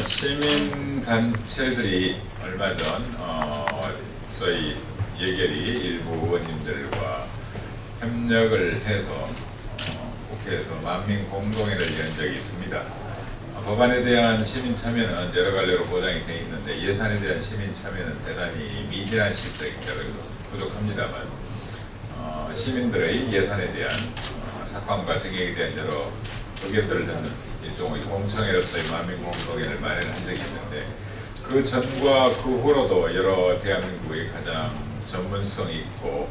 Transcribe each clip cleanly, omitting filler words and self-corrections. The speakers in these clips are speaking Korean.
시민단체들이 얼마 전 저희 예결위 일부 의원님들과 협력을 해서 국회에서 만민공동회를 연 적이 있습니다. 법안에 대한 시민 참여는 여러 갈래로 보장이 되어 있는데 예산에 대한 시민 참여는 대단히 미진한 실적입니다. 그래서 부족합니다만 시민들의 예산에 대한 사건과 정액에 대한 여러 의견들을 듣는 일종의 공청회로서의 만민공동회를 마련한 적이 있는데 그 전과 그 후로도 여러 대한민국의 가장 전문성 있고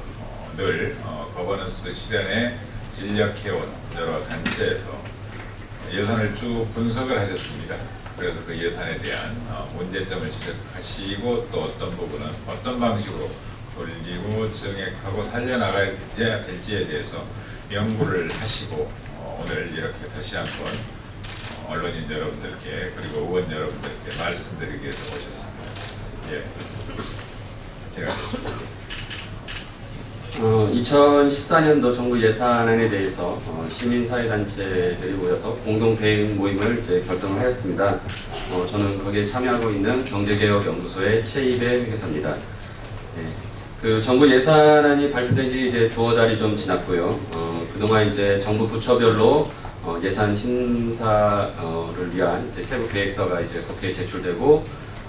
늘 거버넌스 실현에 진력해온 여러 단체에서 예산을 쭉 분석을 하셨습니다. 그래서 그 예산에 대한 문제점을 지적하시고 또 어떤 부분은 어떤 방식으로 돌리고 정액하고 살려나가야 될지에 대해서 연구를 하시고 오늘 이렇게 다시 한번 언론인 여러분들께 그리고 의원 여러분들께 말씀드리기 위해서 오셨습니다. 예. 기대하겠습니다. 2014년도 정부 예산안에 대해서 시민사회단체들이 모여서 공동 대응 모임을 결성을 하였습니다. 저는 거기에 참여하고 있는 경제개혁연구소의 최입의 회계사입니다. 네. 그 정부 예산안이 발표된 지 이제 두어 달이 좀 지났고요. 그동안 이제 정부 부처별로 예산 심사를 위한 이제 세부 계획서가 이제 국회에 제출되고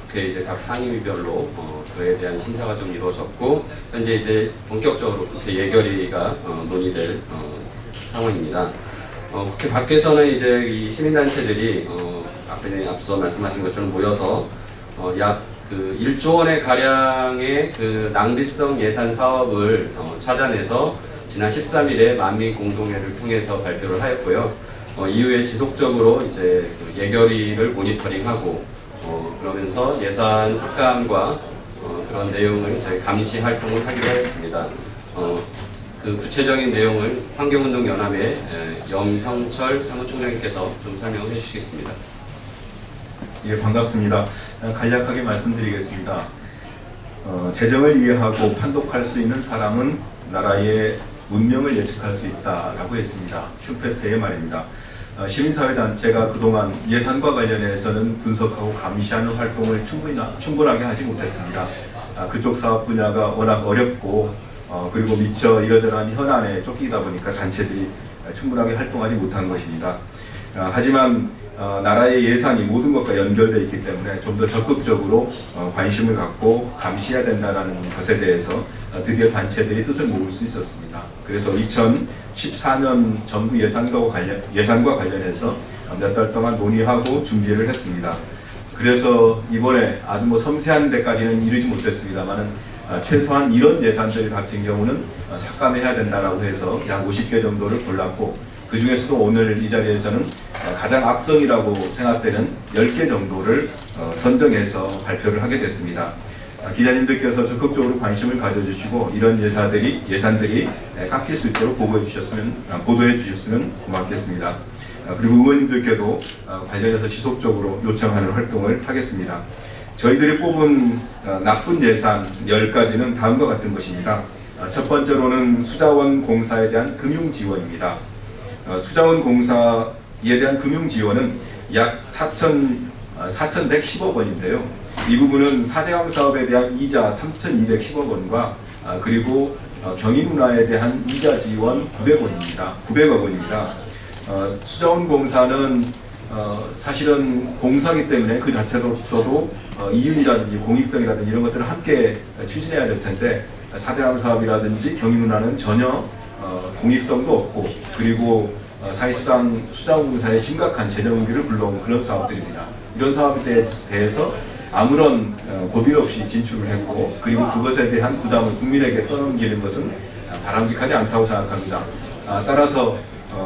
국회 이제 각 상임위별로 그에 대한 심사가 좀 이루어졌고 현재 이제 본격적으로 국회 예결위가 논의될 상황입니다. 국회 밖에서는 이제 이 시민단체들이 앞서 말씀하신 것처럼 모여서 약 그 1조 원의 가량의 그 낭비성 예산 사업을 찾아내서 지난 13일에 만민공동회를 통해서 발표를 하였고요. 이후에 지속적으로 이제 그 예결위를 모니터링하고 그러면서 예산 삭감과 그런 내용을 이제 감시 활동을 하기로 하였습니다. 그 구체적인 내용을 환경운동연합의 염형철 사무총장님께서 좀 설명해 주시겠습니다. 예, 반갑습니다. 간략하게 말씀드리겠습니다. 재정을 이해하고 판독할 수 있는 사람은 나라의 운명을 예측할 수 있다라고 했습니다. 슈페트의 말입니다. 시민사회단체가 그동안 예산과 관련해서는 분석하고 감시하는 활동을 충분하게 하지 못했습니다. 그쪽 사업 분야가 워낙 어렵고 그리고 미처 이러저러한 현안에 쫓기다 보니까 단체들이 충분하게 활동하지 못한 것입니다. 하지만 나라의 예산이 모든 것과 연결되어 있기 때문에 좀 더 적극적으로 관심을 갖고 감시해야 된다는 것에 대해서 드디어 단체들이 뜻을 모을 수 있었습니다. 그래서 2014년 정부 예산과 관련해서 몇 달 동안 논의하고 준비를 했습니다. 그래서 이번에 아주 섬세한 데까지는 이르지 못했습니다만은 최소한 이런 예산들 같은 경우는 삭감해야 된다라고 해서 약 50개 정도를 골랐고 그 중에서도 오늘 이 자리에서는 가장 악성이라고 생각되는 10개 정도를 선정해서 발표를 하게 됐습니다. 기자님들께서 적극적으로 관심을 가져주시고 이런 예산들이 깎일 수 있도록 보도해 주셨으면 고맙겠습니다. 그리고 의원님들께도 관련해서 지속적으로 요청하는 활동을 하겠습니다. 저희들이 뽑은 나쁜 예산 10가지는 다음과 같은 것입니다. 첫 번째로는 수자원 공사에 대한 금융 지원입니다. 수자원 공사에 대한 금융 지원은 약 4,110억 원인데요. 이 부분은 4대강 사업에 대한 이자 3,210억 원과 그리고 경인운하에 대한 이자 지원 900억 원입니다. 수자원 공사는 사실은 공사기 때문에 그 자체로서도 이윤이라든지 공익성이라든지 이런 것들을 함께 추진해야 될 텐데 4대강 사업이라든지 경인운하는 전혀 공익성도 없고 그리고 사실상 수자원공사의 심각한 재정위기를 불러온 그런 사업들입니다. 이런 사업에 대해서 아무런 고민 없이 진출을 했고 그리고 그것에 대한 부담을 국민에게 떠넘기는 것은 바람직하지 않다고 생각합니다. 따라서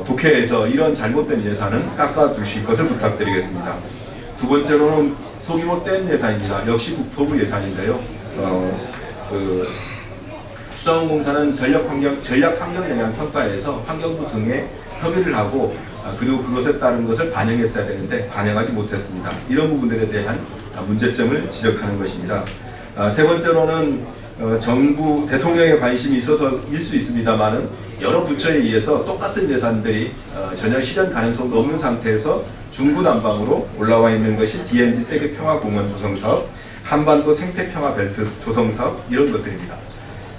국회에서 이런 잘못된 예산은 깎아주실 것을 부탁드리겠습니다. 두 번째로는 소규모 댐 예산입니다. 역시 국토부 예산인데요. 수자원공사는 전략환경영향평가에서 환경부 등에 협의를 하고 그리고 그것에 따른 것을 반영했어야 되는데 반영하지 못했습니다. 이런 부분들에 대한 문제점을 지적하는 것입니다. 세 번째로는 정부 대통령의 관심이 있어서일 수 있습니다만은 여러 부처에 의해서 똑같은 예산들이 전혀 실현 가능성도 없는 상태에서 중구난방으로 올라와 있는 것이 DMZ 세계평화공원 조성사업, 한반도 생태평화벨트 조성사업 이런 것들입니다.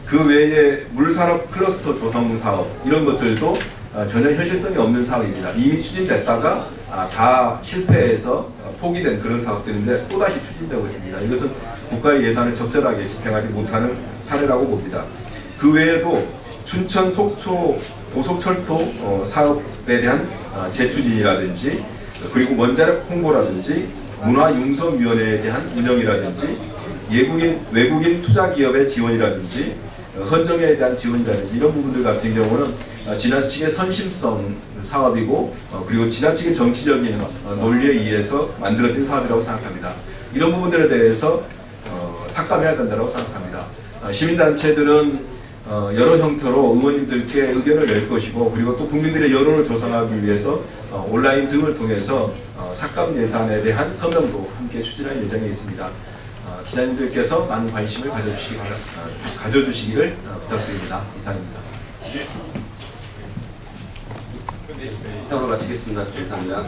그 외에 물산업 클러스터 조성사업 이런 것들도 전혀 현실성이 없는 사업입니다. 이미 추진됐다가 다 실패해서 포기된 그런 사업들인데 또다시 추진되고 있습니다. 이것은 국가의 예산을 적절하게 집행하지 못하는 사례라고 봅니다. 그 외에도 춘천 속초 고속철도 사업에 대한 재추진이라든지 그리고 원자력 홍보라든지 문화융성위원회에 대한 운영이라든지 외국인 투자기업의 지원이라든지 헌정에 대한 지원이라든지 이런 부분들 같은 경우는 지나치게 선심성 사업이고 그리고 지나치게 정치적인 논리에 의해서 만들어진 사업이라고 생각합니다. 이런 부분들에 대해서 삭감해야 된다고 생각합니다. 시민단체들은 여러 형태로 의원님들께 의견을 낼 것이고 그리고 또 국민들의 여론을 조성하기 위해서 온라인 등을 통해서 삭감 예산에 대한 서명도 함께 추진할 예정에 있습니다. 기자님들께서 많은 관심을 가져주시기를 부탁드립니다. 이상입니다. 이상으로 마치겠습니다. 감사합니다.